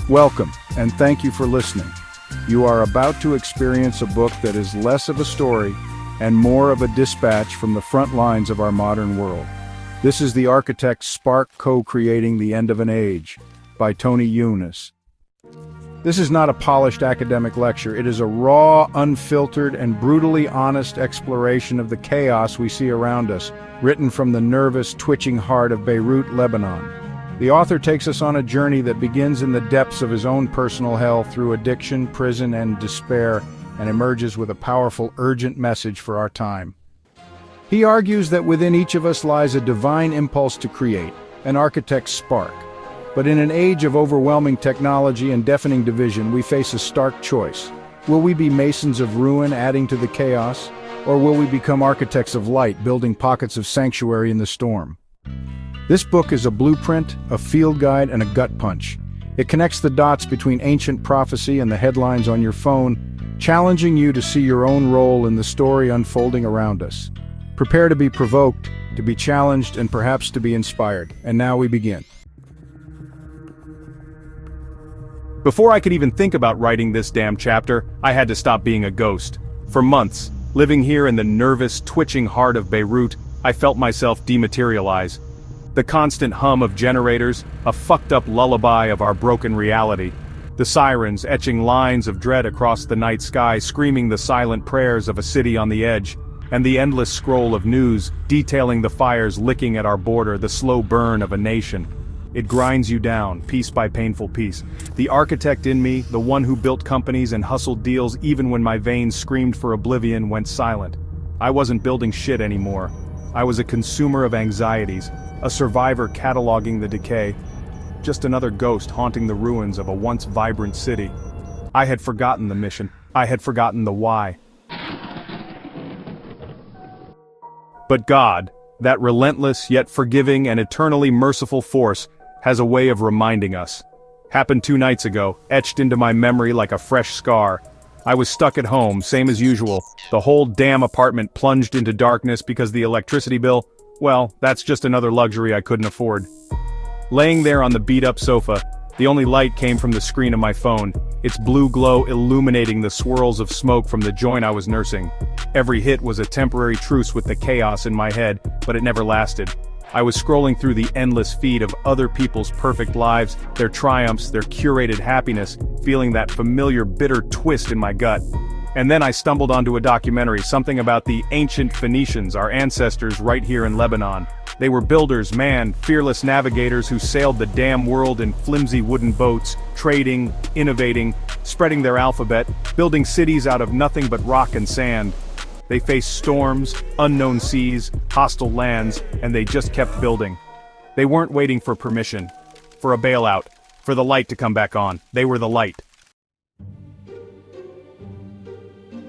Welcome, and thank you for listening. You are about to experience a book that is less of a story and more of a dispatch from the front lines of our modern world. This is The Architect's Spark Co-Creating the End of an Age by Tony Younis. This is not a polished academic lecture. It is a raw, unfiltered, and brutally honest exploration of the chaos we see around us, written from the nervous, twitching heart of Beirut, Lebanon. The author takes us on a journey that begins in the depths of his own personal hell through addiction, prison, and despair, and emerges with a powerful, urgent message for our time. He argues that within each of us lies a divine impulse to create, an architect's spark. But in an age of overwhelming technology and deafening division, we face a stark choice. Will we be masons of ruin adding to the chaos, or will we become architects of light, building pockets of sanctuary in the storm? This book is a blueprint, a field guide, and a gut punch. It connects the dots between ancient prophecy and the headlines on your phone, challenging you to see your own role in the story unfolding around us. Prepare to be provoked, to be challenged, and perhaps to be inspired. And now we begin. Before I could even think about writing this damn chapter, I had to stop being a ghost. For months, living here in the nervous, twitching heart of Beirut, I felt myself dematerialize. The constant hum of generators, a fucked-up lullaby of our broken reality. The sirens etching lines of dread across the night sky, screaming the silent prayers of a city on the edge. And the endless scroll of news, detailing the fires licking at our border, the slow burn of a nation. It grinds you down, piece by painful piece. The architect in me, the one who built companies and hustled deals even when my veins screamed for oblivion, went silent. I wasn't building shit anymore. I was a consumer of anxieties, a survivor cataloging the decay. Just another ghost haunting the ruins of a once vibrant city. I had forgotten the mission. I had forgotten the why. But God, that relentless yet forgiving and eternally merciful force, has a way of reminding us. Happened 2 nights ago, etched into my memory like a fresh scar. I was stuck at home, same as usual. The whole damn apartment plunged into darkness because the electricity bill, well, that's just another luxury I couldn't afford. Laying there on the beat-up sofa, the only light came from the screen of my phone, its blue glow illuminating the swirls of smoke from the joint I was nursing. Every hit was a temporary truce with the chaos in my head, but it never lasted. I was scrolling through the endless feed of other people's perfect lives, their triumphs, their curated happiness, feeling that familiar bitter twist in my gut. And then I stumbled onto a documentary, something about the ancient Phoenicians, our ancestors right here in Lebanon. They were builders, man, fearless navigators who sailed the damn world in flimsy wooden boats, trading, innovating, spreading their alphabet, building cities out of nothing but rock and sand. They faced storms, unknown seas, hostile lands, and they just kept building. They weren't waiting for permission, for a bailout, for the light to come back on. They were the light.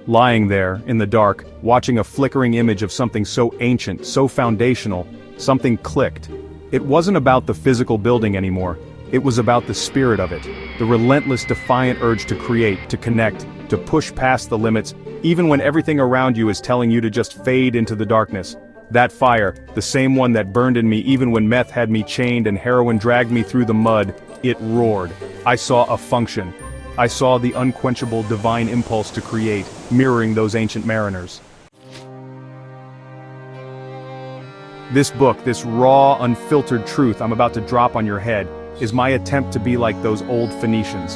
Lying there, in the dark, watching a flickering image of something so ancient, so foundational, something clicked. It wasn't about the physical building anymore. It was about the spirit of it, the relentless, defiant urge to create, to connect, to push past the limits, even when everything around you is telling you to just fade into the darkness. That fire, the same one that burned in me even when meth had me chained and heroin dragged me through the mud, it roared. I saw a function. I saw the unquenchable divine impulse to create, mirroring those ancient mariners. This book, this raw, unfiltered truth I'm about to drop on your head, is my attempt to be like those old Phoenicians,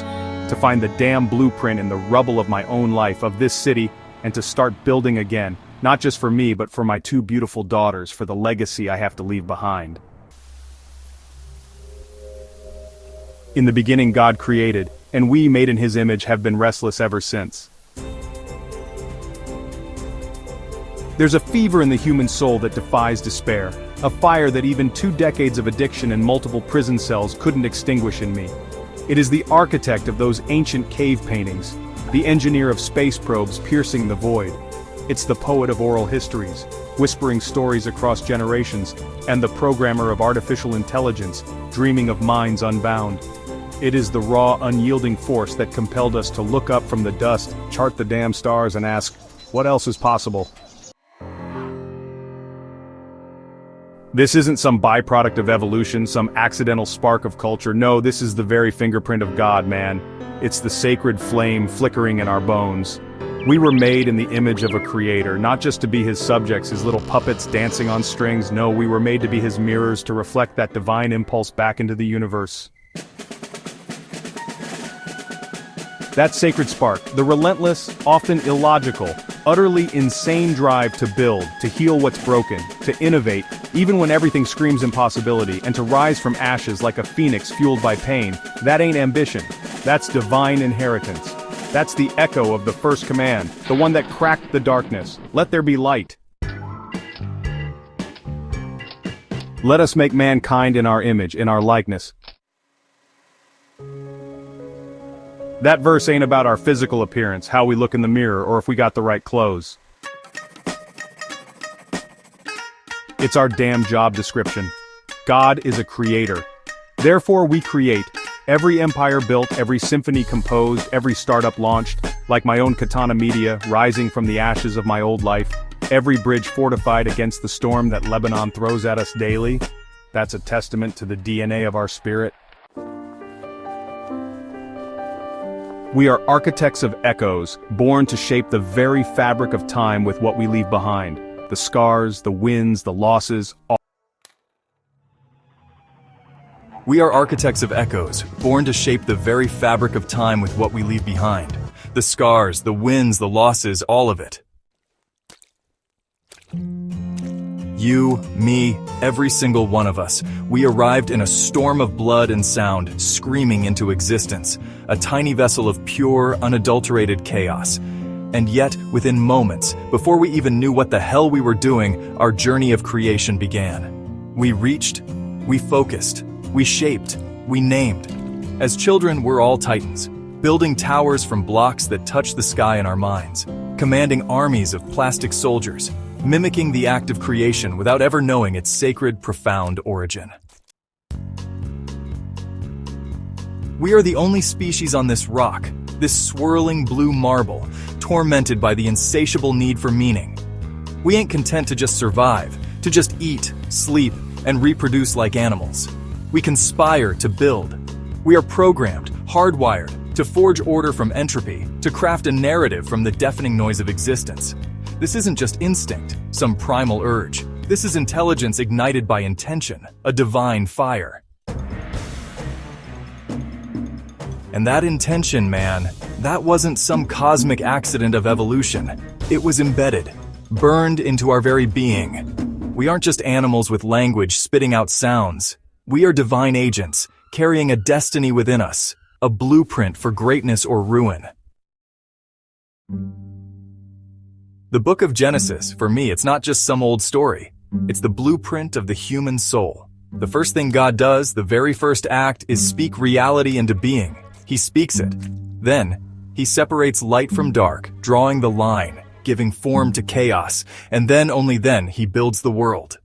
to find the damn blueprint in the rubble of my own life, of this city, and to start building again, not just for me but for my 2 beautiful daughters, for the legacy I have to leave behind. In the beginning God created, and we, made in His image, have been restless ever since. There's a fever in the human soul that defies despair, a fire that even 2 decades of addiction and multiple prison cells couldn't extinguish in me. It is the architect of those ancient cave paintings, the engineer of space probes piercing the void. It's the poet of oral histories, whispering stories across generations, and the programmer of artificial intelligence, dreaming of minds unbound. It is the raw, unyielding force that compelled us to look up from the dust, chart the damn stars, and ask, what else is possible? This isn't some byproduct of evolution, some accidental spark of culture. No, this is the very fingerprint of God, man. It's the sacred flame flickering in our bones. We were made in the image of a creator, not just to be his subjects, his little puppets dancing on strings. No, we were made to be his mirrors, to reflect that divine impulse back into the universe. That sacred spark, the relentless, often illogical, utterly insane drive to build, to heal what's broken, to innovate, even when everything screams impossibility, and to rise from ashes like a phoenix fueled by pain, that ain't ambition. That's divine inheritance. That's the echo of the first command, the one that cracked the darkness. Let there be light. Let us make mankind in our image, in our likeness. That verse ain't about our physical appearance, how we look in the mirror, or if we got the right clothes. It's our damn job description. God is a creator. Therefore we create. Every empire built, every symphony composed, every startup launched, like my own Katana Media, rising from the ashes of my old life, every bridge fortified against the storm that Lebanon throws at us daily. That's a testament to the DNA of our spirit. We are architects of echoes, born to shape the very fabric of time with what we leave behind. The scars, the wins, the losses, all. We are architects of echoes, born to shape the very fabric of time with what we leave behind. The scars, the wins, the losses, all of it. You, me, every single one of us, we arrived in a storm of blood and sound, screaming into existence, a tiny vessel of pure, unadulterated chaos. And yet, within moments, before we even knew what the hell we were doing, our journey of creation began. We reached, we focused, we shaped, we named. As children, we're all titans, building towers from blocks that touch the sky in our minds, commanding armies of plastic soldiers, mimicking the act of creation without ever knowing its sacred, profound origin. We are the only species on this rock, this swirling blue marble, tormented by the insatiable need for meaning. We ain't content to just survive, to just eat, sleep, and reproduce like animals. We conspire to build. We are programmed, hardwired, to forge order from entropy, to craft a narrative from the deafening noise of existence. This isn't just instinct, some primal urge. This is intelligence ignited by intention, a divine fire. And that intention, man, that wasn't some cosmic accident of evolution. It was embedded, burned into our very being. We aren't just animals with language spitting out sounds. We are divine agents, carrying a destiny within us, a blueprint for greatness or ruin. The book of Genesis, for me, it's not just some old story. It's the blueprint of the human soul. The first thing God does, the very first act, is speak reality into being. He speaks it. Then, he separates light from dark, drawing the line, giving form to chaos, and then, only then, he builds the world.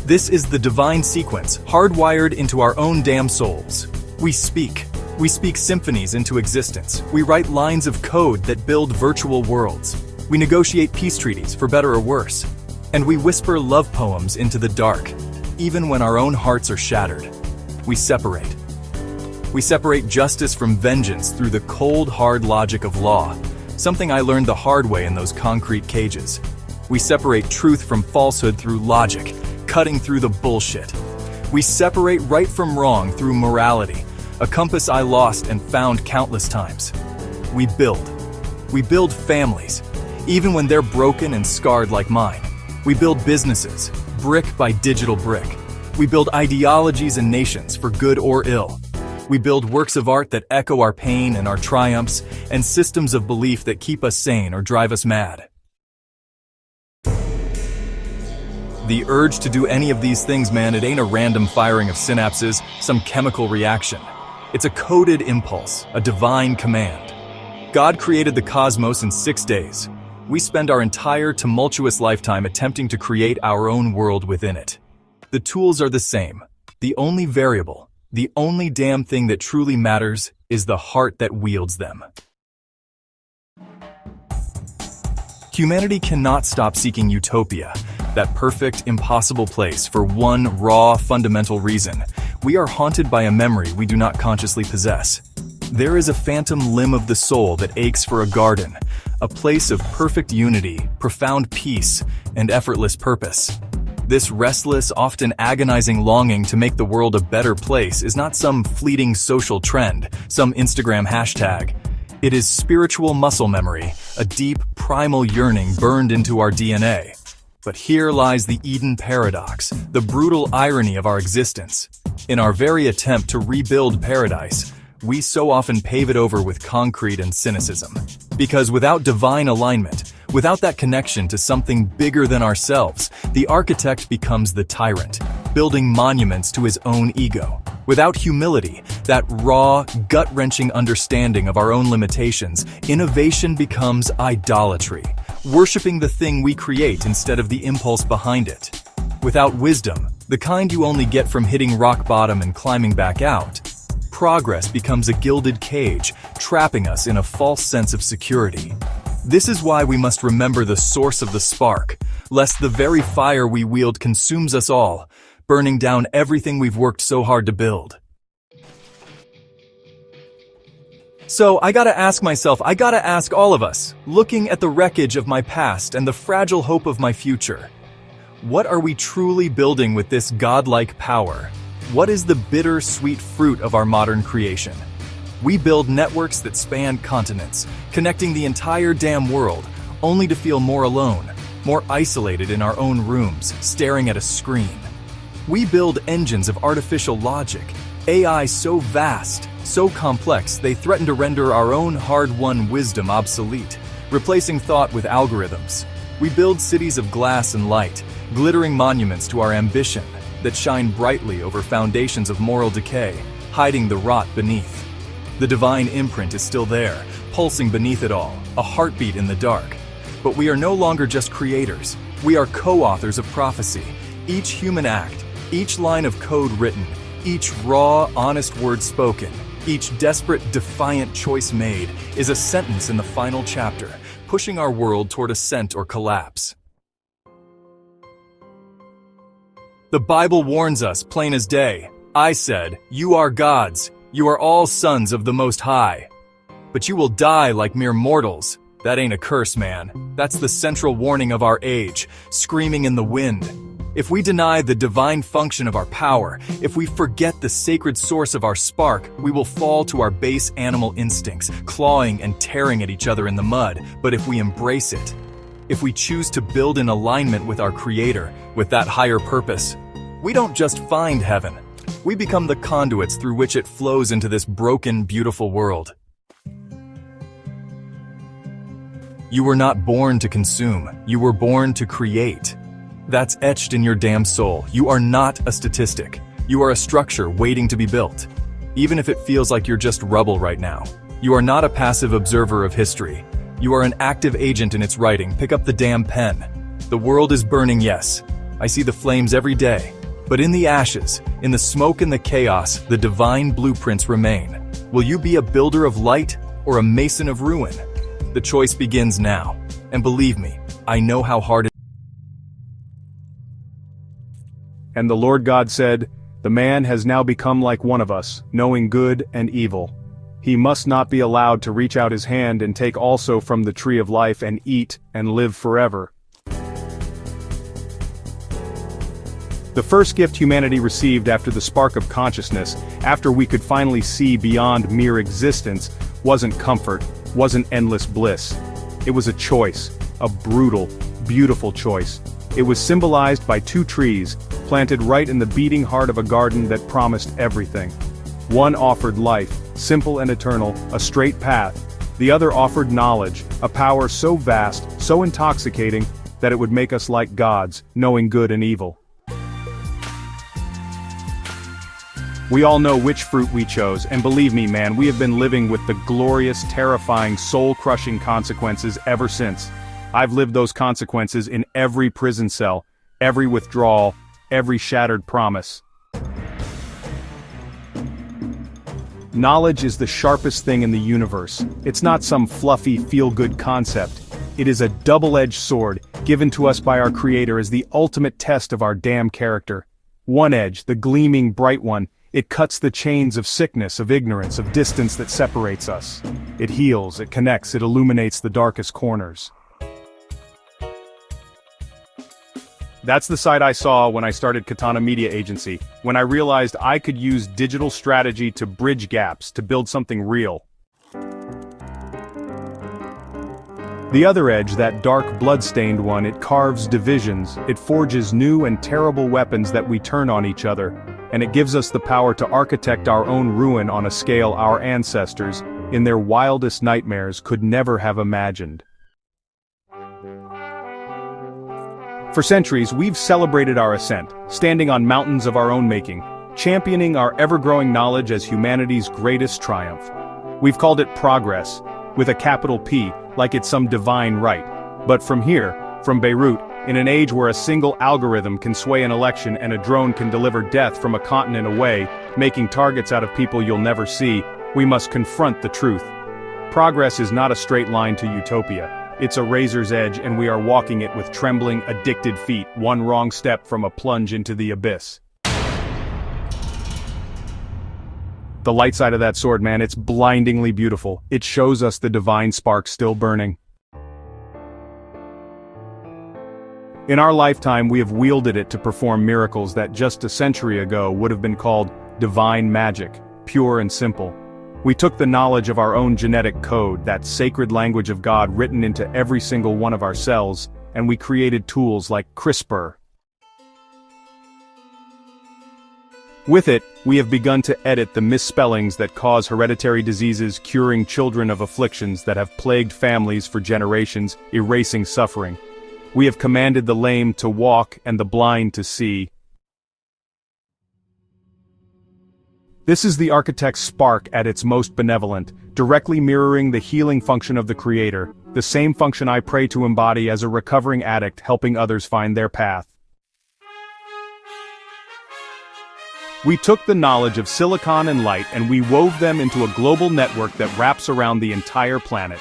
This is the divine sequence, hardwired into our own damn souls. We speak. We speak symphonies into existence. We write lines of code that build virtual worlds. We negotiate peace treaties, for better or worse. And we whisper love poems into the dark, even when our own hearts are shattered. We separate. We separate justice from vengeance through the cold, hard logic of law, something I learned the hard way in those concrete cages. We separate truth from falsehood through logic, cutting through the bullshit. We separate right from wrong through morality, a compass I lost and found countless times. We build. We build families, even when they're broken and scarred like mine. We build businesses, brick by digital brick. We build ideologies and nations for good or ill. We build works of art that echo our pain and our triumphs, and systems of belief that keep us sane or drive us mad. The urge to do any of these things, man, it ain't a random firing of synapses, some chemical reaction. It's a coded impulse, a divine command. God created the cosmos in 6 days. We spend our entire tumultuous lifetime attempting to create our own world within it. The tools are the same. The only variable, the only damn thing that truly matters, is the heart that wields them. Humanity cannot stop seeking utopia, that perfect, impossible place, for one raw, fundamental reason. We are haunted by a memory we do not consciously possess. There is a phantom limb of the soul that aches for a garden, a place of perfect unity, profound peace, and effortless purpose. This restless, often agonizing longing to make the world a better place is not some fleeting social trend, some Instagram hashtag. It is spiritual muscle memory, a deep, primal yearning burned into our DNA. But here lies the Eden paradox, the brutal irony of our existence. In our very attempt to rebuild paradise, we so often pave it over with concrete and cynicism. Because without divine alignment, without that connection to something bigger than ourselves, the architect becomes the tyrant, building monuments to his own ego. Without humility, that raw, gut-wrenching understanding of our own limitations, innovation becomes idolatry, worshiping the thing we create instead of the impulse behind it. Without wisdom, the kind you only get from hitting rock bottom and climbing back out, progress becomes a gilded cage, trapping us in a false sense of security. This is why we must remember the source of the spark, lest the very fire we wield consumes us all, burning down everything we've worked so hard to build. So I gotta ask all of us, looking at the wreckage of my past and the fragile hope of my future, what are we truly building with this godlike power? What is the bitter-sweet fruit of our modern creation? We build networks that span continents, connecting the entire damn world, only to feel more alone, more isolated in our own rooms, staring at a screen. We build engines of artificial logic, AI so vast, so complex, they threaten to render our own hard-won wisdom obsolete, replacing thought with algorithms. We build cities of glass and light, glittering monuments to our ambition that shine brightly over foundations of moral decay, hiding the rot beneath. The divine imprint is still there, pulsing beneath it all, a heartbeat in the dark. But we are no longer just creators. We are co-authors of prophecy. Each human act, each line of code written, each raw, honest word spoken, each desperate, defiant choice made is a sentence in the final chapter, pushing our world toward ascent or collapse. The Bible warns us, plain as day. I said, "You are gods. You are all sons of the Most High. But you will die like mere mortals." That ain't a curse, man. That's the central warning of our age, screaming in the wind. If we deny the divine function of our power, if we forget the sacred source of our spark, we will fall to our base animal instincts, clawing and tearing at each other in the mud. But if we embrace it, if we choose to build in alignment with our Creator, with that higher purpose, we don't just find heaven. We become the conduits through which it flows into this broken, beautiful world. You were not born to consume. You were born to create. That's etched in your damn soul. You are not a statistic. You are a structure waiting to be built. Even if it feels like you're just rubble right now. You are not a passive observer of history. You are an active agent in its writing. Pick up the damn pen. The world is burning, yes. I see the flames every day. But in the ashes, in the smoke and the chaos, the divine blueprints remain. Will you be a builder of light or a mason of ruin? The choice begins now. And believe me, I know how hard it is. And the Lord God said, "The man has now become like one of us, knowing good and evil. He must not be allowed to reach out his hand and take also from the tree of life and eat and live forever." The first gift humanity received after the spark of consciousness, after we could finally see beyond mere existence, wasn't comfort, wasn't endless bliss. It was a choice, a brutal, beautiful choice. It was symbolized by two trees, planted right in the beating heart of a garden that promised everything. One offered life, simple and eternal, a straight path. The other offered knowledge, a power so vast, so intoxicating, that it would make us like gods, knowing good and evil. We all know which fruit we chose, and believe me, man, we have been living with the glorious, terrifying, soul-crushing consequences ever since. I've lived those consequences in every prison cell, every withdrawal, every shattered promise. Knowledge is the sharpest thing in the universe. It's not some fluffy, feel-good concept. It is a double-edged sword, given to us by our Creator as the ultimate test of our damn character. One edge, the gleaming bright one, it cuts the chains of sickness, of ignorance, of distance that separates us. It heals, it connects, it illuminates the darkest corners. That's the side I saw when I started Katana Media Agency, when I realized I could use digital strategy to bridge gaps, to build something real. The other edge, that dark blood-stained one, it carves divisions, it forges new and terrible weapons that we turn on each other, and it gives us the power to architect our own ruin on a scale our ancestors, in their wildest nightmares, could never have imagined. For centuries, we've celebrated our ascent, standing on mountains of our own making, championing our ever-growing knowledge as humanity's greatest triumph. We've called it progress, with a capital P, like it's some divine right. But from here, from Beirut, in an age where a single algorithm can sway an election and a drone can deliver death from a continent away, making targets out of people you'll never see, we must confront the truth. Progress is not a straight line to utopia. It's a razor's edge, and we are walking it with trembling, addicted feet, one wrong step from a plunge into the abyss. The light side of that sword, man, it's blindingly beautiful. It shows us the divine spark still burning. In our lifetime, we have wielded it to perform miracles that just a century ago would have been called divine magic, pure and simple. We took the knowledge of our own genetic code, that sacred language of God written into every single one of our cells, and we created tools like CRISPR. With it, we have begun to edit the misspellings that cause hereditary diseases, curing children of afflictions that have plagued families for generations, erasing suffering. We have commanded the lame to walk and the blind to see. This is the architect's spark at its most benevolent, directly mirroring the healing function of the Creator, the same function I pray to embody as a recovering addict helping others find their path. We took the knowledge of silicon and light and we wove them into a global network that wraps around the entire planet.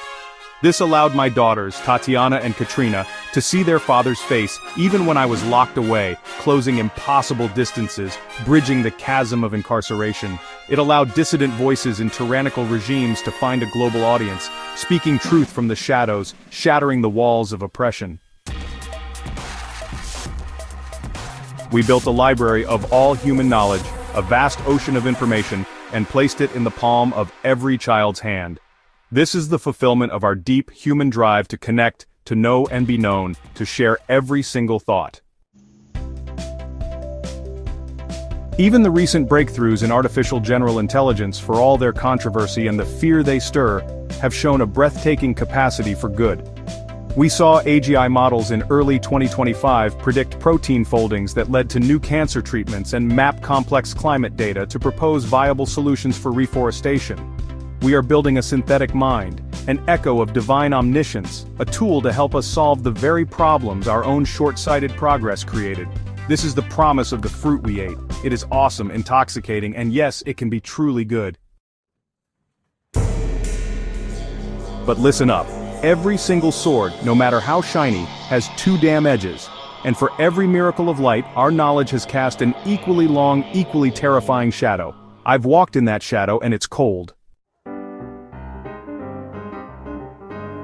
This allowed my daughters, Tatiana and Katrina, to see their father's face even when I was locked away, closing impossible distances, bridging the chasm of incarceration. It allowed dissident voices in tyrannical regimes to find a global audience, speaking truth from the shadows, shattering the walls of oppression. We built a library of all human knowledge, a vast ocean of information, and placed it in the palm of every child's hand. This is the fulfillment of our deep human drive to connect, to know and be known, to share every single thought. Even the recent breakthroughs in artificial general intelligence, for all their controversy and the fear they stir, have shown a breathtaking capacity for good. We saw AGI models in early 2025 predict protein foldings that led to new cancer treatments and map complex climate data to propose viable solutions for reforestation. We are building a synthetic mind, an echo of divine omniscience, a tool to help us solve the very problems our own short-sighted progress created. This is the promise of the fruit we ate. It is awesome, intoxicating, and yes, it can be truly good. But listen up. Every single sword, no matter how shiny, has two damn edges. And for every miracle of light, our knowledge has cast an equally long, equally terrifying shadow. I've walked in that shadow and it's cold.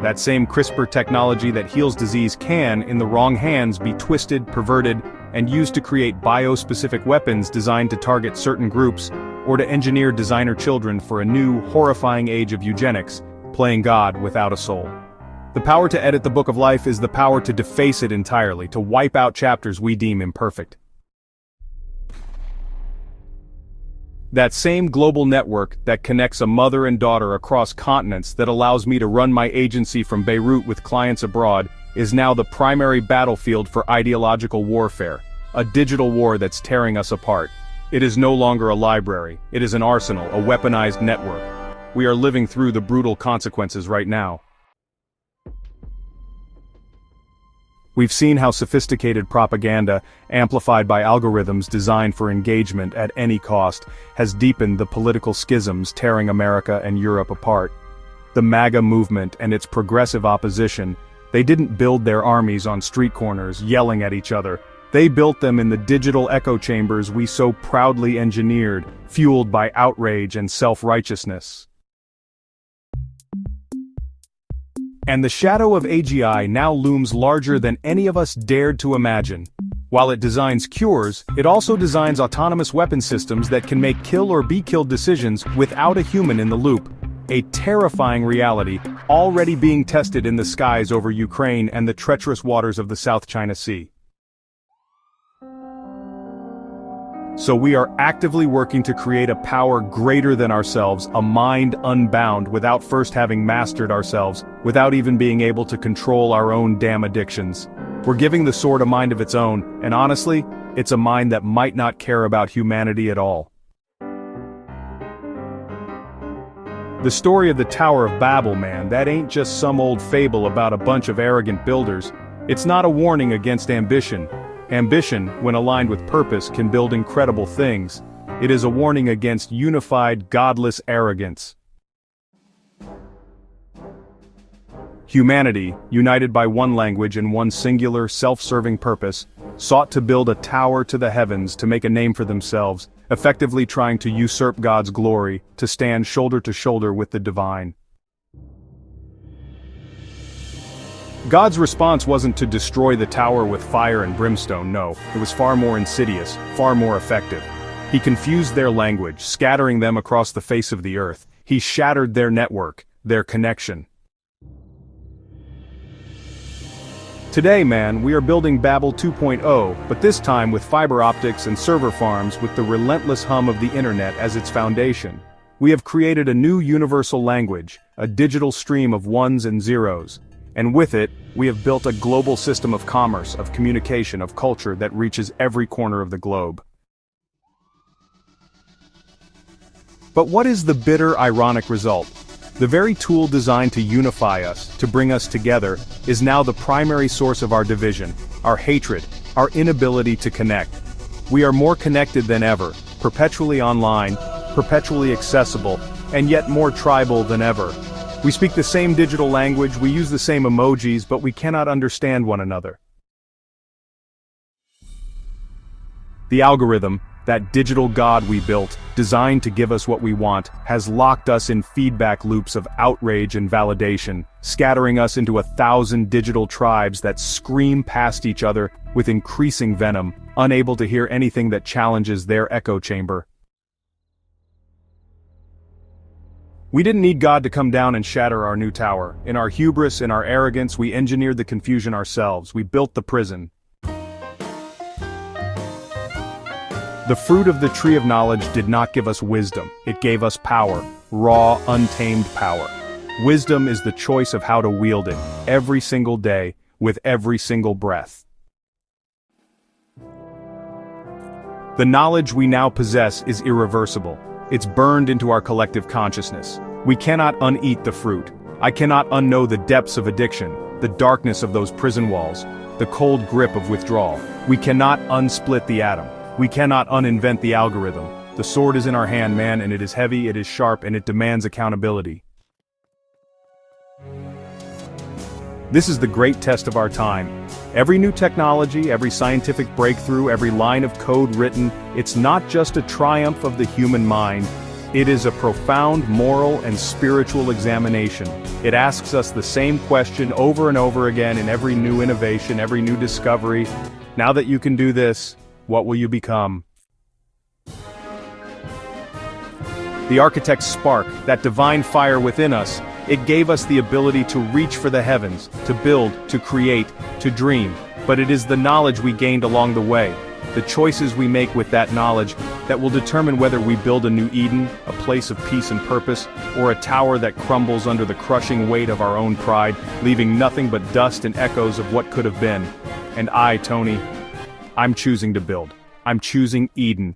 That same CRISPR technology that heals disease can, in the wrong hands, be twisted, perverted, and used to create bio-specific weapons designed to target certain groups, or to engineer designer children for a new, horrifying age of eugenics, playing God without a soul. The power to edit the book of life is the power to deface it entirely, to wipe out chapters we deem imperfect. That same global network that connects a mother and daughter across continents, that allows me to run my agency from Beirut with clients abroad, is now the primary battlefield for ideological warfare, a digital war that's tearing us apart. It is no longer a library, it is an arsenal, a weaponized network. We are living through the brutal consequences right now. We've seen how sophisticated propaganda, amplified by algorithms designed for engagement at any cost, has deepened the political schisms tearing America and Europe apart. The MAGA movement and its progressive opposition, They didn't build their armies on street corners, yelling at each other. They built them in the digital echo chambers we so proudly engineered, fueled by outrage and self-righteousness. And the shadow of AGI now looms larger than any of us dared to imagine. While it designs cures, it also designs autonomous weapon systems that can make kill or be killed decisions without a human in the loop. A terrifying reality, already being tested in the skies over Ukraine and the treacherous waters of the South China Sea. So we are actively working to create a power greater than ourselves, a mind unbound without first having mastered ourselves, without even being able to control our own damn addictions. We're giving the sword a mind of its own, and honestly, it's a mind that might not care about humanity at all. The story of the Tower of Babel, man, that ain't just some old fable about a bunch of arrogant builders. It's not a warning against ambition. Ambition, when aligned with purpose, can build incredible things. It is a warning against unified, godless arrogance. Humanity, united by one language and one singular, self-serving purpose, sought to build a tower to the heavens to make a name for themselves, effectively trying to usurp God's glory, to stand shoulder to shoulder with the divine. God's response wasn't to destroy the tower with fire and brimstone, no, it was far more insidious, far more effective. He confused their language, scattering them across the face of the earth. He shattered their network, their connection. Today, man, we are building Babel 2.0, but this time with fiber optics and server farms with the relentless hum of the internet as its foundation. We have created a new universal language, a digital stream of ones and zeros. And with it, we have built a global system of commerce, of communication, of culture that reaches every corner of the globe. But what is the bitter, ironic result? The very tool designed to unify us, to bring us together, is now the primary source of our division, our hatred, our inability to connect. We are more connected than ever, perpetually online, perpetually accessible, and yet more tribal than ever. We speak the same digital language, we use the same emojis, but we cannot understand one another. The algorithm, that digital god we built, designed to give us what we want, has locked us in feedback loops of outrage and validation, scattering us into 1,000 digital tribes that scream past each other with increasing venom, unable to hear anything that challenges their echo chamber. We didn't need God to come down and shatter our new tower. In our hubris, in our arrogance, we engineered the confusion ourselves. We built the prison. The fruit of the tree of knowledge did not give us wisdom. It gave us power, raw, untamed power. Wisdom is the choice of how to wield it, every single day, with every single breath. The knowledge we now possess is irreversible. It's burned into our collective consciousness. We cannot uneat the fruit. I cannot unknow the depths of addiction, the darkness of those prison walls, the cold grip of withdrawal. We cannot unsplit the atom. We cannot uninvent the algorithm. The sword is in our hand, man, and it is heavy, it is sharp, and it demands accountability. This is the great test of our time. Every new technology, every scientific breakthrough, every line of code written, it's not just a triumph of the human mind. It is a profound moral and spiritual examination. It asks us the same question over and over again in every new innovation, every new discovery. Now that you can do this, what will you become? The architect's spark, that divine fire within us, it gave us the ability to reach for the heavens, to build, to create, to dream. But it is the knowledge we gained along the way, the choices we make with that knowledge, that will determine whether we build a new Eden, a place of peace and purpose, or a tower that crumbles under the crushing weight of our own pride, leaving nothing but dust and echoes of what could have been. And I, Tony, I'm choosing to build. I'm choosing Eden.